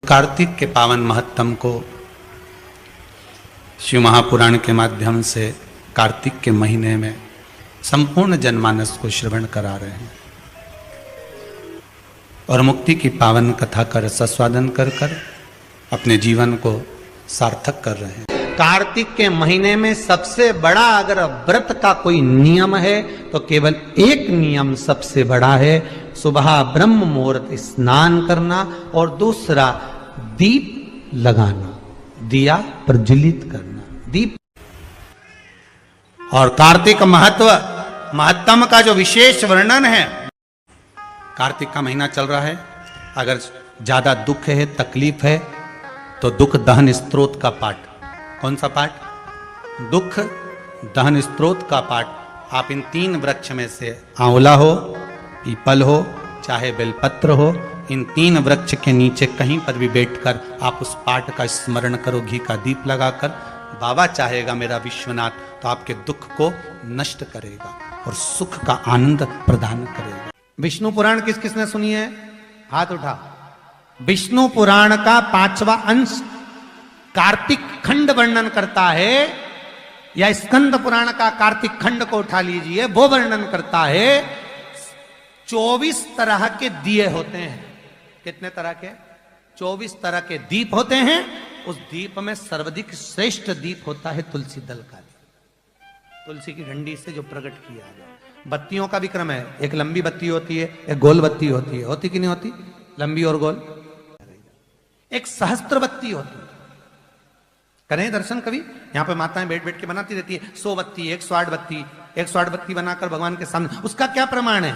कार्तिक के पावन महत्तम को शिव महापुराण के माध्यम से कार्तिक के महीने में संपूर्ण जनमानस को श्रवण करा रहे हैं और मुक्ति की पावन कथा कर सस्वादन कर अपने जीवन को सार्थक कर रहे हैं। कार्तिक के महीने में सबसे बड़ा अगर व्रत का कोई नियम है तो केवल एक नियम सबसे बड़ा है, सुबह ब्रह्म मुहूर्त स्नान करना और दूसरा दीप लगाना, दिया प्रज्वलित करना, दीप। और कार्तिक महत्तम का जो विशेष वर्णन है, कार्तिक का महीना चल रहा है, अगर ज्यादा दुख है, तकलीफ है तो दुख दहन स्त्रोत का पाठ। कौन सा पाठ? दुख दहन स्त्रोत का पाठ। आप इन 3 वृक्ष में से आंवला हो, पीपल हो, चाहे बेलपत्र हो, इन 3 वृक्ष के नीचे कहीं पर भी बैठकर आप उस पाठ का स्मरण करो, घी का दीप लगाकर। बाबा चाहेगा मेरा विश्वनाथ तो आपके दुख को नष्ट करेगा और सुख का आनंद प्रदान करेगा। विष्णु पुराण किस किसने सुनी है? हाथ उठा। विष्णु पुराण का 5वां अंश कार्तिक खंड वर्णन करता है, या स्कंद पुराण का कार्तिक खंड को उठा लीजिए, वो वर्णन करता है 24 तरह के दिए होते हैं। कितने तरह के? 24 तरह के दीप होते हैं। उस दीप में सर्वाधिक श्रेष्ठ दीप होता है तुलसी दल का दीप, तुलसी की डंडी से जो प्रकट किया गया। बत्तियों का भी क्रम है, एक लंबी बत्ती होती है, एक गोल बत्ती होती है। होती कि नहीं होती? लंबी और गोल। एक सहस्त्र बत्ती होती है। करें दर्शन कभी? यहां पे माताएं बैठ बैठ के बनाती रहती है 100 बत्ती, 108 बत्ती, 108 बत्ती बनाकर भगवान के सामने। उसका क्या प्रमाण है?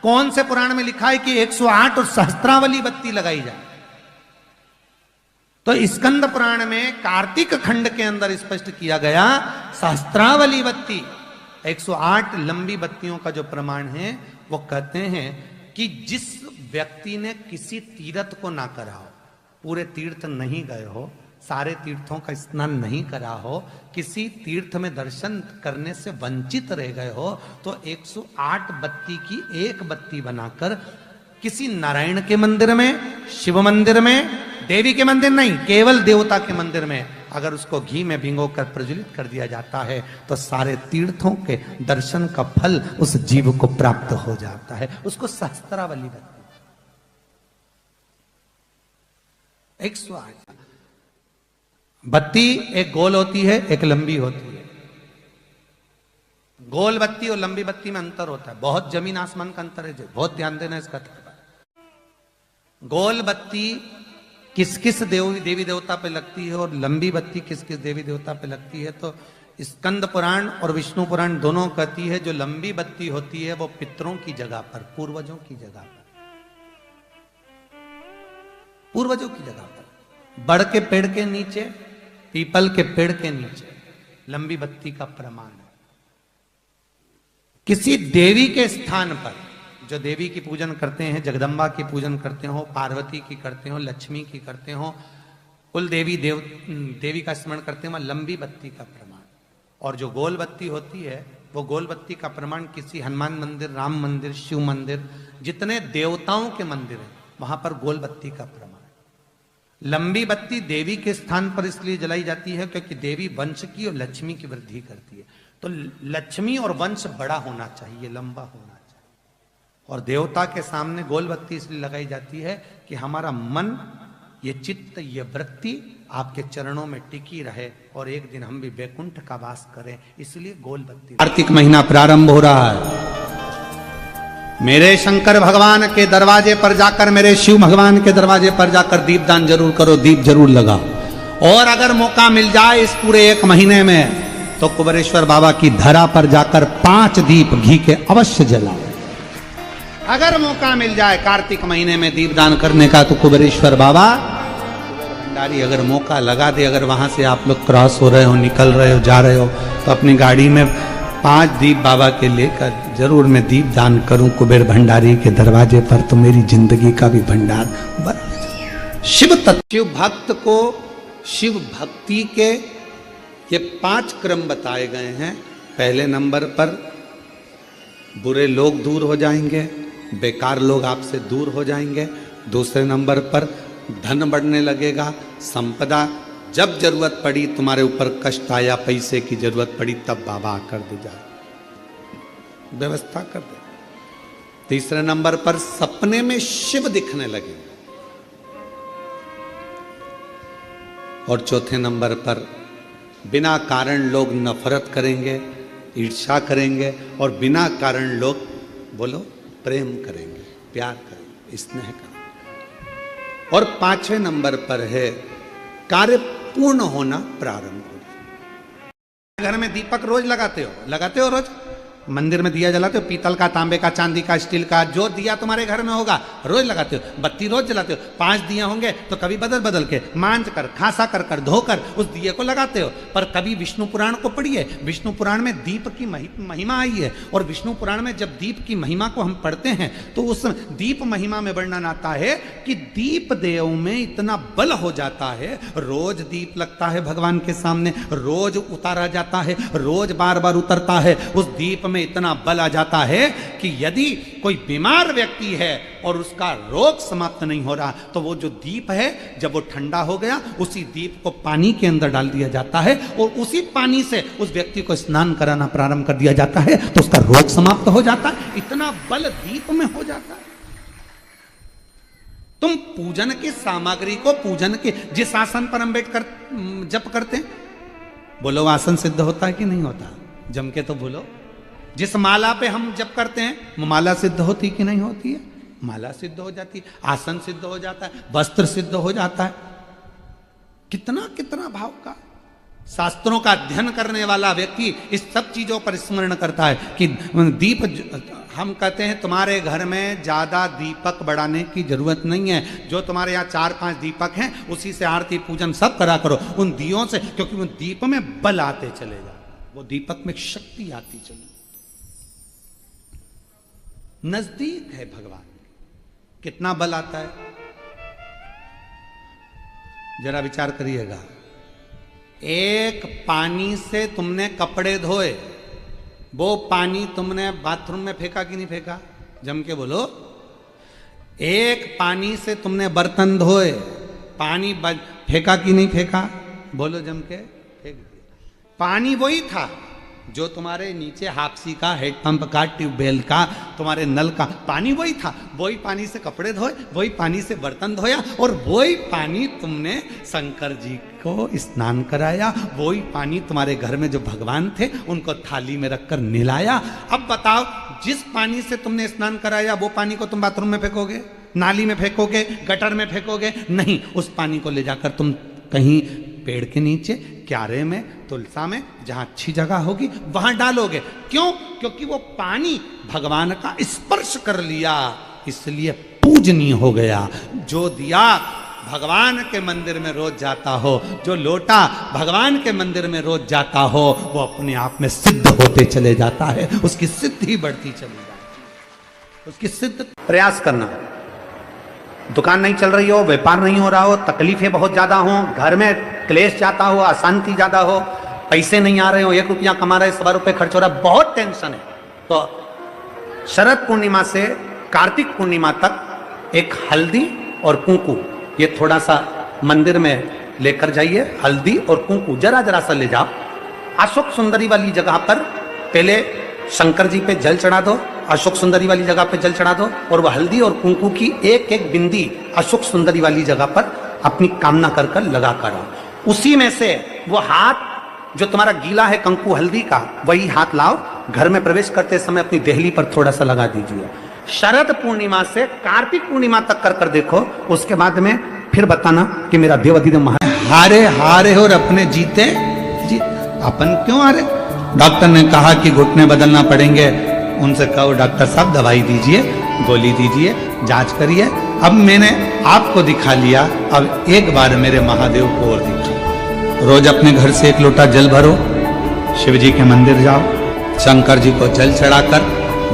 कौन से पुराण में लिखा है कि 108 और सहस्त्रावली बत्ती लगाई जाए? तो स्कंद पुराण में कार्तिक खंड के अंदर स्पष्ट किया गया सहस्त्रावली बत्ती, 108 लंबी बत्तियों का जो प्रमाण है, वो कहते हैं कि जिस व्यक्ति ने किसी तीर्थ को ना करा हो, पूरे तीर्थ नहीं गए हो, सारे तीर्थों का स्नान नहीं करा हो, किसी तीर्थ में दर्शन करने से वंचित रह गए हो, तो 108 बत्ती की एक बत्ती बनाकर किसी नारायण के मंदिर में, शिव मंदिर में, देवी के मंदिर नहीं, केवल देवता के मंदिर में अगर उसको घी में भिगोकर प्रज्वलित कर दिया जाता है तो सारे तीर्थों के दर्शन का फल उस जीव को प्राप्त हो जाता है। उसको सहस्त्रावली बत्ती। 108 बत्ती एक गोल होती है, एक लंबी होती है। गोल बत्ती और लंबी बत्ती में अंतर होता है, बहुत जमीन आसमान का अंतर है, बहुत ध्यान देना इसका। गोल बत्ती किस किस देवी देवता पे लगती है और लंबी बत्ती किस किस देवी देवता पे लगती है? तो स्कंद पुराण और विष्णु पुराण दोनों कहती है जो लंबी बत्ती होती है वो पितरों की जगह पर, पूर्वजों की जगह पर, पूर्वजों की जगह पर, बड़ के पेड़ के नीचे, पीपल के पेड़ के नीचे लंबी बत्ती का प्रमाण है। किसी देवी के स्थान पर, जो देवी की पूजन करते हैं, जगदम्बा की पूजन करते हो, पार्वती की करते हो, लक्ष्मी की करते हो, कुल देवी का स्मरण करते हो, लंबी बत्ती का प्रमाण। और जो गोल बत्ती होती है वो गोल बत्ती का प्रमाण किसी हनुमान मंदिर, राम मंदिर, शिव मंदिर, जितने देवताओं के मंदिर है वहां पर गोल बत्ती का प्रमाण। लंबी बत्ती देवी के स्थान पर इसलिए जलाई जाती है क्योंकि देवी वंश की और लक्ष्मी की वृद्धि करती है। तो लक्ष्मी और वंश बड़ा होना चाहिए, लंबा होना चाहिए। और देवता के सामने गोल बत्ती इसलिए लगाई जाती है कि हमारा मन, ये चित्त, ये वृत्ति आपके चरणों में टिकी रहे और एक दिन हम भी वैकुंठ का वास करें, इसलिए गोल बत्ती। कार्तिक महीना प्रारंभ हो रहा है। मेरे शंकर भगवान के दरवाजे पर जाकर, मेरे शिव भगवान के दरवाजे पर जाकर दीपदान जरूर करो, दीप जरूर लगाओ। और अगर मौका मिल जाए इस पूरे 1 महीने में तो कुबेरेश्वर बाबा की धरा पर जाकर 5 दीप घी के अवश्य जलाओ। अगर मौका मिल जाए कार्तिक महीने में दीपदान करने का तो कुबेरेश्वर बाबा भंडारी अगर मौका लगा दे, अगर वहां से आप लोग क्रॉस हो रहे हो, निकल रहे हो, जा रहे हो, तो अपनी गाड़ी में 5 दीप बाबा के लेकर जरूर मैं दीप दान करूं कुबेर भंडारी के दरवाजे पर, तो मेरी जिंदगी का भी भंडार बढ़। शिव तत्व, शिव भक्त को शिव भक्ति के ये 5 क्रम बताए गए हैं। पहले नंबर पर बुरे लोग दूर हो जाएंगे, बेकार लोग आपसे दूर हो जाएंगे। दूसरे नंबर पर धन बढ़ने लगेगा, संपदा। जब जरूरत पड़ी, तुम्हारे ऊपर कष्ट आया, पैसे की जरूरत पड़ी, तब बाबा आकर दे जाए, व्यवस्था कर दे। तीसरे नंबर पर सपने में शिव दिखने लगे। और चौथे नंबर पर बिना कारण लोग नफरत करेंगे, ईर्ष्या करेंगे, और बिना कारण लोग बोलो प्रेम करेंगे, प्यार करेंगे, स्नेह करेंगे। और पांचवें नंबर पर है कार्य पूर्ण होना प्रारंभ हो। घर में दीपक रोज लगाते हो रोज? मंदिर में दिया जलाते हो, पीतल का, तांबे का, चांदी का, स्टील का, जो दिया तुम्हारे घर में होगा रोज लगाते हो। बत्ती रोज जलाते हो, 5 दिया होंगे तो कभी बदल बदल के मांझ कर, खासा कर धोकर उस दिए को लगाते हो। पर कभी विष्णु पुराण को पढ़िए, विष्णु पुराण में दीप की महिमा आई है। और विष्णु पुराण में जब दीप की महिमा को हम पढ़ते हैं तो उस दीप महिमा में वर्णन आता है कि दीप देव में इतना बल हो जाता है, रोज दीप लगता है भगवान के सामने, रोज उतारा जाता है, रोज बार बार उतरता है, उस दीप में इतना बल आ जाता है कि यदि कोई बीमार व्यक्ति है और उसका रोग समाप्त नहीं हो रहा, तो वो जो दीप है जब वो ठंडा हो गया, उसी दीप को पानी के अंदर डाल दिया जाता है और उसी पानी से उस व्यक्ति को स्नान कराना प्रारंभ कर दिया जाता है, तो उसका रोग समाप्त हो जाता है। इतना बल दीप में हो जाता है। तुम पूजन की सामग्री को, पूजन के जिस आसन पर हम बैठ कर जप करते हैं, बोलो आसन सिद्ध होता है कि नहीं होता? जम के तो बोलो। जिस माला पे हम जप करते हैं, वो माला सिद्ध होती कि नहीं होती है? माला सिद्ध हो जाती है, आसन सिद्ध हो जाता है, वस्त्र सिद्ध हो जाता है। कितना कितना भाव का। शास्त्रों का अध्ययन करने वाला व्यक्ति इस सब चीजों पर स्मरण करता है कि दीप, हम कहते हैं तुम्हारे घर में ज्यादा दीपक बढ़ाने की जरूरत नहीं है। जो तुम्हारे यहाँ 4-5 दीपक हैं, उसी से आरती पूजन सब करा करो, उन दियों से, क्योंकि उन दीप में बल आते चले जाओ, वो दीपक में शक्ति आती चले। नजदीक है भगवान, कितना बल आता है जरा विचार करिएगा। एक पानी से तुमने कपड़े धोए, वो पानी तुमने बाथरूम में फेंका कि नहीं फेंका? जम के बोलो। एक पानी से तुमने बर्तन धोए, पानी फेंका कि नहीं फेंका? बोलो जम के। फेंक दिया। पानी वही था जो तुम्हारे नीचे हापसी का, हेडपंप का, ट्यूबवेल का, तुम्हारे नल का पानी वही था। वही पानी से कपड़े धोए, वही पानी से बर्तन धोया, और वही पानी तुमने शंकर जी को स्नान कराया। वही पानी तुम्हारे घर में जो भगवान थे उनको थाली में रखकर नहलाया। अब बताओ, जिस पानी से तुमने स्नान कराया वो पानी को तुम बाथरूम में फेंकोगे, नाली में फेंकोगे, गटर में फेंकोगे? नहीं, उस पानी को ले जाकर तुम कहीं पेड़ के नीचे, क्यारे में, तुलसा में, जहां अच्छी जगह होगी वहां डालोगे। क्यों? क्योंकि वो पानी भगवान का स्पर्श कर लिया, इसलिए पूजनीय हो गया। जो दिया भगवान के मंदिर में रोज जाता हो, जो लोटा भगवान के मंदिर में रोज जाता हो, वो अपने आप में सिद्ध होते चले जाता है, उसकी सिद्धि बढ़ती चली जाती है। उसकी सिद्ध प्रयास करना। दुकान नहीं चल रही हो, व्यापार नहीं हो रहा हो, तकलीफें बहुत ज्यादा हो, घर में क्लेश जाता हो, अशांति ज्यादा हो, पैसे नहीं आ रहे हो, 1 रुपया कमा रहे, 100 रुपये खर्च हो रहा है, बहुत टेंशन है, तो शरद पूर्णिमा से कार्तिक पूर्णिमा तक एक हल्दी और कुंकू, ये थोड़ा सा मंदिर में लेकर जाइए। हल्दी और कुंकू जरा जरा सा ले जाओ, अशोक सुंदरी वाली जगह पर पहले शंकर जी पे जल चढ़ा दो, अशोक सुंदरी वाली जगह पे जल चढ़ा दो, और वह हल्दी और कुंकू की एक एक बिंदी अशोक सुंदरी वाली जगह पर अपनी कामना कर कर लगा कर आओ। उसी में से वो हाथ जो तुम्हारा गीला है कंकु हल्दी का, वही हाथ लाओ, घर में प्रवेश करते समय अपनी देहली पर थोड़ा सा लगा दीजिए। शरद पूर्णिमा से कार्तिक पूर्णिमा तक कर कर देखो, उसके बाद में फिर बताना कि मेरा देवाधिदेव महाराज हारे हारे और अपने जीते जी। अपन क्यों हारे? डॉक्टर ने कहा कि घुटने बदलना पड़ेंगे, उनसे कहो डॉक्टर साहब दवाई दीजिए, गोली दीजिए, जांच करिए। अब मैंने आपको दिखा लिया, अब एक बार मेरे महादेव को और दिखा। रोज अपने घर से 1 लोटा जल भरो, शिव जी के मंदिर जाओ, शंकर जी को जल चढ़ाकर,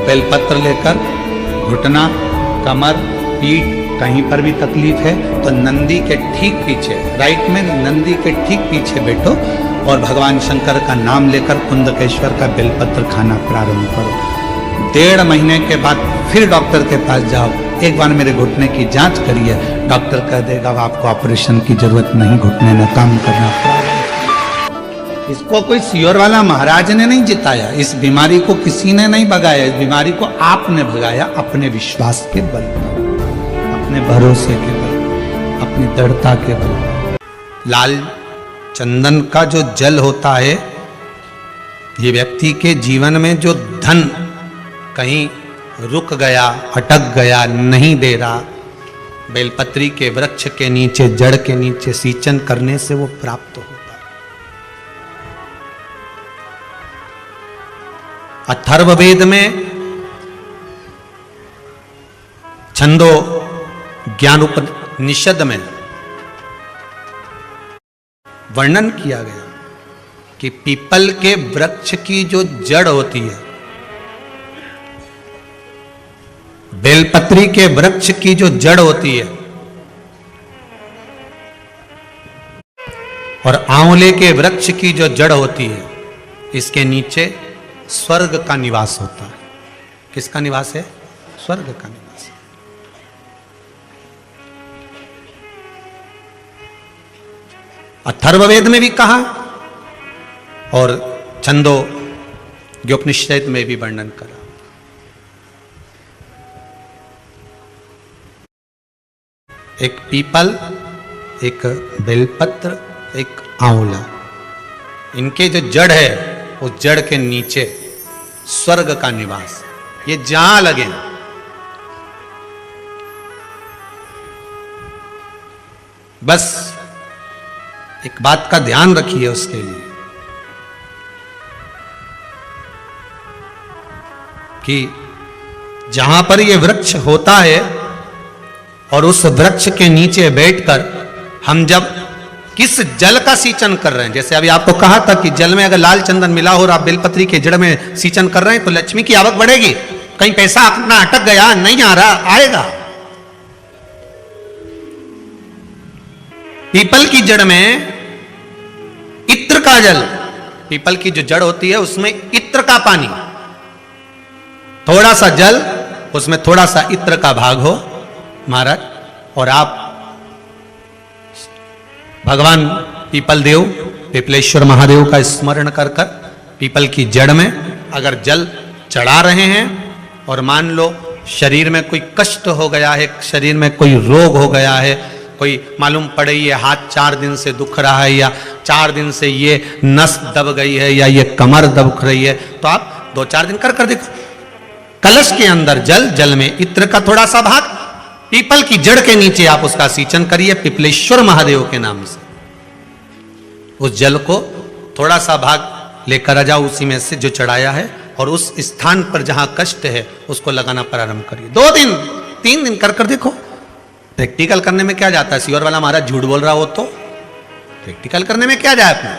बेलपत्र लेकर, घुटना, कमर, पीठ कहीं पर भी तकलीफ है तो नंदी के ठीक पीछे, राइट में नंदी के ठीक पीछे बैठो और भगवान शंकर का नाम लेकर कुंदकेश्वर का बेलपत्र खाना प्रारंभ करो। 1.5 महीने के बाद फिर डॉक्टर के पास जाओ, एक बार मेरे घुटने की जांच करिए, डॉक्टर कह देगा अब आपको ऑपरेशन की जरूरत नहीं, घुटने में काम करना पड़ेगा। इसको कोई सियोर वाला महाराज ने नहीं जिताया, इस बीमारी को किसी ने नहीं भगाया, इस बीमारी को आपने भगाया अपने विश्वास के बल पर, अपने भरोसे के बल, अपनी दृढ़ता के बल। लाल चंदन का जो जल होता है, ये व्यक्ति के जीवन में जो धन कहीं रुक गया, अटक गया, नहीं दे रहा, बेलपत्री के वृक्ष के नीचे, जड़ के नीचे सींचन करने से वो प्राप्त होता है। अथर्ववेद में छंदो ज्ञानोपनिषद में वर्णन किया गया कि पीपल के वृक्ष की जो जड़ होती है, बेलपत्री के वृक्ष की जो जड़ होती है और आंवले के वृक्ष की जो जड़ होती है, इसके नीचे स्वर्ग का निवास होता है। किसका निवास है? स्वर्ग का निवास है। अथर्ववेद में भी कहा और छंदो ज्ञोपनिषद में भी वर्णन करा। एक पीपल, एक बेलपत्र, एक आंवला, इनके जो जड़ है उस जड़ के नीचे स्वर्ग का निवास। ये जहां लगे, बस एक बात का ध्यान रखिए उसके लिए कि जहां पर ये वृक्ष होता है और उस वृक्ष के नीचे बैठकर हम जब किस जल का सींचन कर रहे हैं, जैसे अभी आपको कहा था कि जल में अगर लाल चंदन मिला हो और आप बेलपत्री के जड़ में सींचन कर रहे हैं तो लक्ष्मी की आवक बढ़ेगी। कहीं पैसा अपना अटक गया, नहीं आ रहा, आएगा। पीपल की जड़ में इत्र का जल, पीपल की जो जड़ होती है उसमें इत्र का पानी, थोड़ा सा जल, उसमें थोड़ा सा इत्र का भाग हो महाराज, और आप भगवान पीपल देव, पिपलेश्वर महादेव का स्मरण कर कर पीपल की जड़ में अगर जल चढ़ा रहे हैं और मान लो शरीर में कोई कष्ट हो गया है, शरीर में कोई रोग हो गया है, कोई मालूम पड़े ये हाथ 4 दिन से दुख रहा है या 4 दिन से ये नस दब गई है या ये कमर दब रही है, तो आप 2-4 दिन कर देखो। कलश के अंदर जल, जल में इत्र का थोड़ा सा भाग, पीपल की जड़ के नीचे आप उसका सींचन करिए पिपलेश्वर महादेव के नाम से। उस जल को थोड़ा सा भाग लेकर आ जाओ उसी में से जो चढ़ाया है, और उस स्थान पर जहां कष्ट है उसको लगाना प्रारंभ करिए। 2 दिन 3 दिन कर देखो। प्रैक्टिकल करने में क्या जाता है? सियोर वाला महाराज झूठ बोल रहा हो तो प्रैक्टिकल करने में क्या जाए, अपना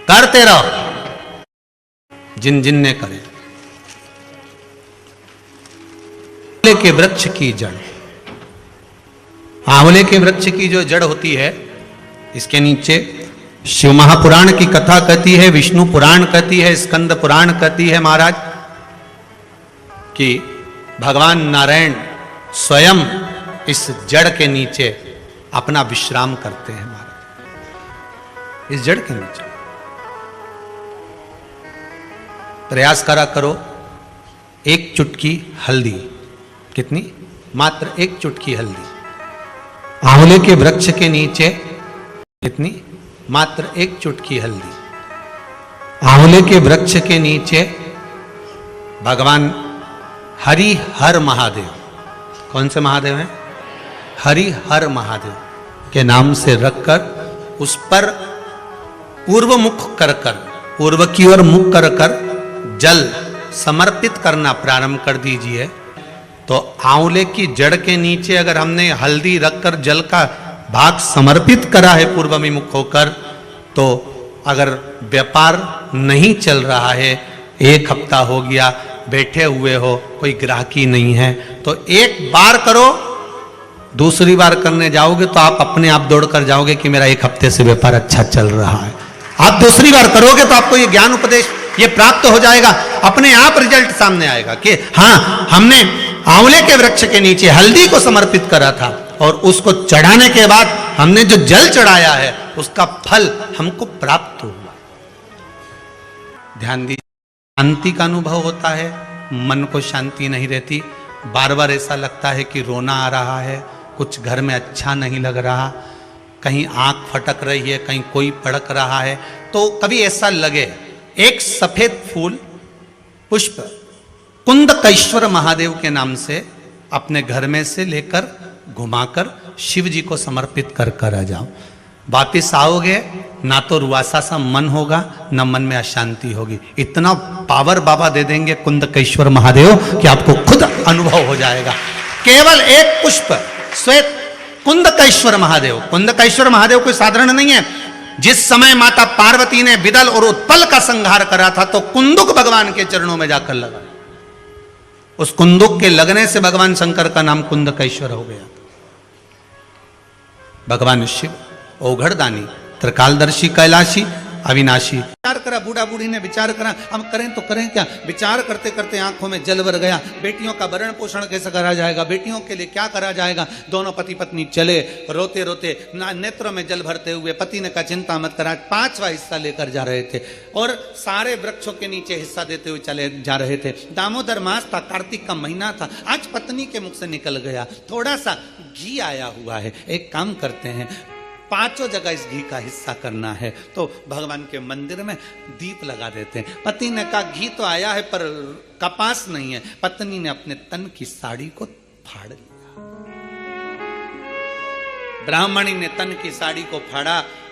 करते रहो। जिन जिन ने करे। आंवले के वृक्ष की जड़, आंवले के वृक्ष की जो जड़ होती है, इसके नीचे शिव महापुराण की कथा कहती है, विष्णु पुराण कहती है, स्कंद पुराण कहती है महाराज कि भगवान नारायण स्वयं इस जड़ के नीचे अपना विश्राम करते हैं महाराज, इस जड़ के नीचे। प्रयास करा करो, एक चुटकी हल्दी, कितनी? मात्र एक चुटकी हल्दी, आंवले के वृक्ष के नीचे कितनी? मात्र एक चुटकी हल्दी, आंवले के वृक्ष के नीचे भगवान हरि हर महादेव, कौन से महादेव हैं? हरि हर महादेव के नाम से रखकर उस पर पूर्व मुख कर कर, पूर्व की ओर मुख कर कर जल समर्पित करना प्रारंभ कर दीजिए। तो आंवले की जड़ के नीचे अगर हमने हल्दी रखकर जल का भाग समर्पित करा है पूर्वभिमुख होकर, तो अगर व्यापार नहीं चल रहा है, 1 हफ्ता हो गया, बैठे हुए हो, कोई ग्राहकी नहीं है, तो एक बार करो, दूसरी बार करने जाओगे तो आप अपने आप दौड़ कर जाओगे कि मेरा 1 हफ्ते से व्यापार अच्छा चल रहा है। आप दूसरी बार करोगे तो आपको ये ज्ञान उपदेश ये प्राप्त हो जाएगा, अपने आप रिजल्ट सामने आएगा कि हाँ, हमने आंवले के वृक्ष के नीचे हल्दी को समर्पित करा था और उसको चढ़ाने के बाद हमने जो जल चढ़ाया है उसका फल हमको प्राप्त हुआ। ध्यान दीजिए, शांति का अनुभव होता है, मन को शांति नहीं रहती, बार बार ऐसा लगता है कि रोना आ रहा है, कुछ घर में अच्छा नहीं लग रहा, कहीं आंख फटक रही है, कहीं कोई पड़क रहा है। तो कभी ऐसा लगे, एक सफेद फूल पुष्प कुंदकेश्वर महादेव के नाम से अपने घर में से लेकर घुमाकर शिव जी को समर्पित कर कर आ जाओ। वापिस आओगे ना तो रुआसा सा मन होगा, ना मन में अशांति होगी। इतना पावर बाबा दे देंगे कुंदकेश्वर महादेव कि आपको खुद अनुभव हो जाएगा। केवल एक पुष्प श्वेत कुंदकेश्वर महादेव। कुंदकेश्वर महादेव कोई साधारण नहीं है। जिस समय माता पार्वती ने विदल और उत्पल का संहार करा था तो कुंदुक भगवान के चरणों में जाकर लगा। उस कुंदुक के लगने से भगवान शंकर का नाम कुंदकेश्वर हो गया। भगवान शिव ओघड़दानी, त्रिकालदर्शी, कैलाशी, अविनाशी। विचार करा, बूढ़ा बूढ़ी ने विचार करा, हम करें तो करें क्या। विचार करते करते आंखों में जल भर गया। बेटियों का भरण पोषण कैसे करा जाएगा, बेटियों के लिए क्या करा जाएगा। दोनों पति पत्नी चले, रोते रोते नेत्रों में जल भरते हुए। पति ने कहा चिंता मत करा, 5वां हिस्सा लेकर जा रहे थे और सारे वृक्षों के नीचे हिस्सा देते हुए चले जा रहे थे। दामोदर मास था, कार्तिक का महीना था। आज पत्नी के मुख से निकल गया, थोड़ा सा घी आया हुआ है, एक काम करते हैं, 5 जगह इस घी का हिस्सा करना है, तो भगवान के मंदिर में दीप लगा देते हैं। पति ने कहा घी तो आया है पर कपास नहीं है। पत्नी ने अपने तन की साड़ी को फाड़ लिया। ब्राह्मणी ने तन की साड़ी को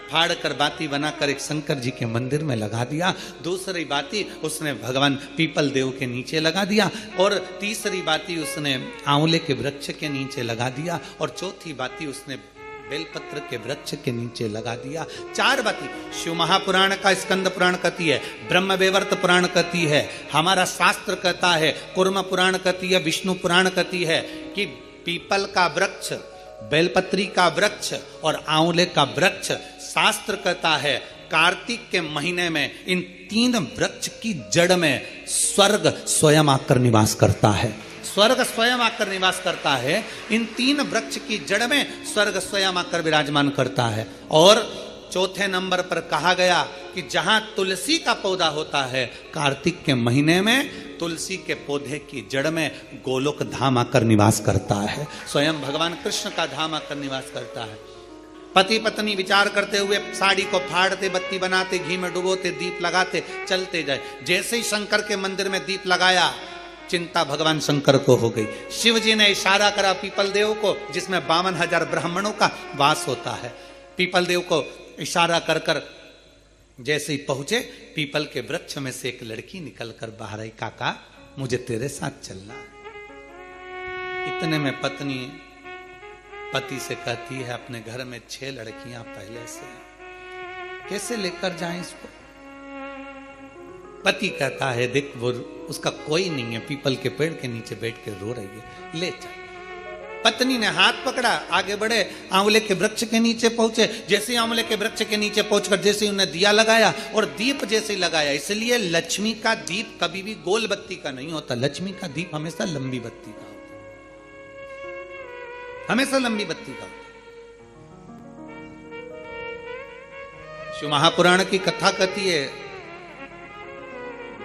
फाड़ कर बाती बनाकर एक शंकर जी के मंदिर में लगा दिया। दूसरी बाती उसने भगवान पीपल देव के नीचे लगा दिया और तीसरी बाती उसने आंवले के वृक्ष के नीचे लगा दिया और चौथी बाती उसने बेलपत्र के वृक्ष के नीचे लगा दिया। 4 बाती शिव महापुराण का स्कंद पुराण कहती है, ब्रह्मवैवर्त पुराण कहती है, हमारा शास्त्र कहता है, कुर्म पुराण कहती है, विष्णु पुराण कहती है कि पीपल का वृक्ष, बेलपत्री का वृक्ष और आंवले का वृक्ष, शास्त्र कहता है कार्तिक के महीने में इन 3 वृक्ष की जड़ में स्वर्ग स्वयं आकर निवास करता है। स्वर्ग स्वयं आकर निवास करता है। इन 3 वृक्ष की जड़ में स्वर्ग स्वयं आकर विराजमान करता है। और चौथे नंबर पर कहा गया कि जहां तुलसी का पौधा होता है, कार्तिक के महीने में तुलसी के पौधे की जड़ में गोलोक धाम आकर निवास करता है। स्वयं भगवान कृष्ण का धाम आकर निवास करता है। पति पत्नी विचार करते हुए साड़ी को फाड़ते, बत्ती बनाते, घी में डुबोते, दीप लगाते, चलते जाए। जैसे ही शंकर के मंदिर में दीप लगाया, चिंता भगवान शंकर को हो गई। शिव जी ने इशारा करा पीपल देव को, जिसमें 52,000 ब्राह्मणों का वास होता है। पीपल देव को इशारा कर कर जैसे ही पहुंचे, पीपल के वृक्ष में से एक लड़की निकलकर बाहर आई, काका मुझे तेरे साथ चलना है। इतने में पत्नी पति से कहती है, अपने घर में 6 लड़कियां पहले से, कैसे लेकर जाएं इसको। पति कहता है देख वो उसका कोई नहीं है, पीपल के पेड़ के नीचे बैठ के रो रही है, ले चल। पत्नी ने हाथ पकड़ा, आगे बढ़े, आंवले के वृक्ष के नीचे पहुंचे। जैसे ही आंवले के वृक्ष के नीचे पहुंचकर जैसे उन्हें दिया लगाया और दीप जैसे ही लगाया, इसलिए लक्ष्मी का दीप कभी भी गोल बत्ती का नहीं होता। लक्ष्मी का दीप हमेशा लंबी बत्ती का होता है, हमेशा लंबी बत्ती का होता है। शिव महापुराण की कथा कहती है,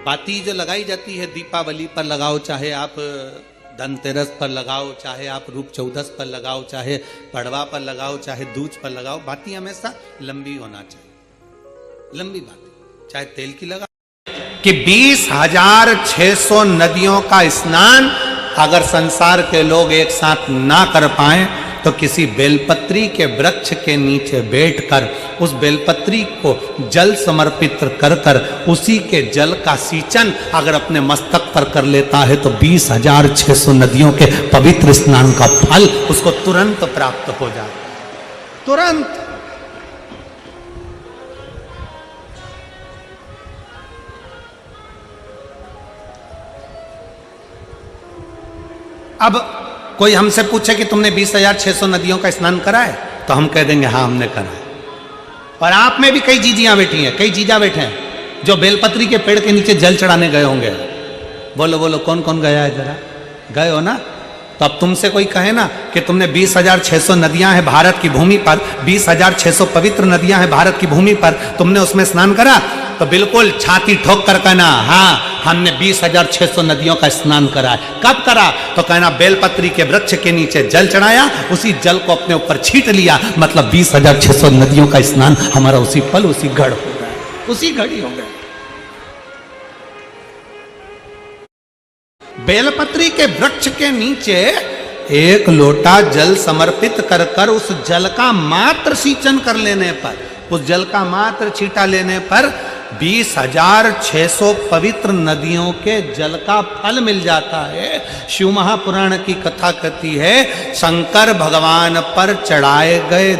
बाती जो लगाई जाती है दीपावली पर लगाओ, चाहे आप धनतेरस पर लगाओ, चाहे आप रूप चौदस पर लगाओ, चाहे पड़वा पर लगाओ, चाहे दूज पर लगाओ, बाती हमेशा लंबी होना चाहिए। लंबी बाती, चाहे तेल की लगाओ। कि 20,600 नदियों का स्नान अगर संसार के लोग एक साथ ना कर पाए तो किसी बेलपत्री के वृक्ष के नीचे बैठकर उस बेलपत्री को जल समर्पित कर कर उसी के जल का सींचन अगर अपने मस्तक पर कर लेता है तो 20,600 नदियों के पवित्र स्नान का फल उसको तुरंत प्राप्त हो जाए, तुरंत। अब कोई हमसे पूछे कि तुमने 20,600 नदियों का स्नान करा है, तो हम कह देंगे हाँ हमने करा है। और आप में भी कई जीजियां बैठी हैं, कई जीजा बैठे हैं, जो बेलपत्री के पेड़ के नीचे जल चढ़ाने गए होंगे? बोलो बोलो, कौन कौन गया है जरा? गए हो ना? तो अब तुमसे कोई कहे ना कि तुमने 20,600 नदियां हैं भारत की भूमि पर, 20,600 पवित्र नदियां हैं भारत की भूमि पर, तुमने उसमें स्नान करा? तो बिल्कुल छाती ठोक कर कहना, हाँ हमने 20,600 नदियों का स्नान करा है। कब करा? तो कहना बेलपत्री के वृक्ष के नीचे जल चढ़ाया, उसी जल को अपने ऊपर छीट लिया, मतलब 20,600 नदियों का स्नान हमारा उसी पल उसी घड़ हो गया, उसी घड़ी हो गया। बेलपत्री के वृक्ष के नीचे एक लोटा जल समर्पित कर कर उस जल का मात्र सिंचन कर लेने पर, उस जल का मात्र छींटा लेने पर 20,600 पवित्र नदियों के जल का फल मिल जाता है। शिव महापुराण की कथा कहती है, शंकर भगवान पर चढ़ाए गए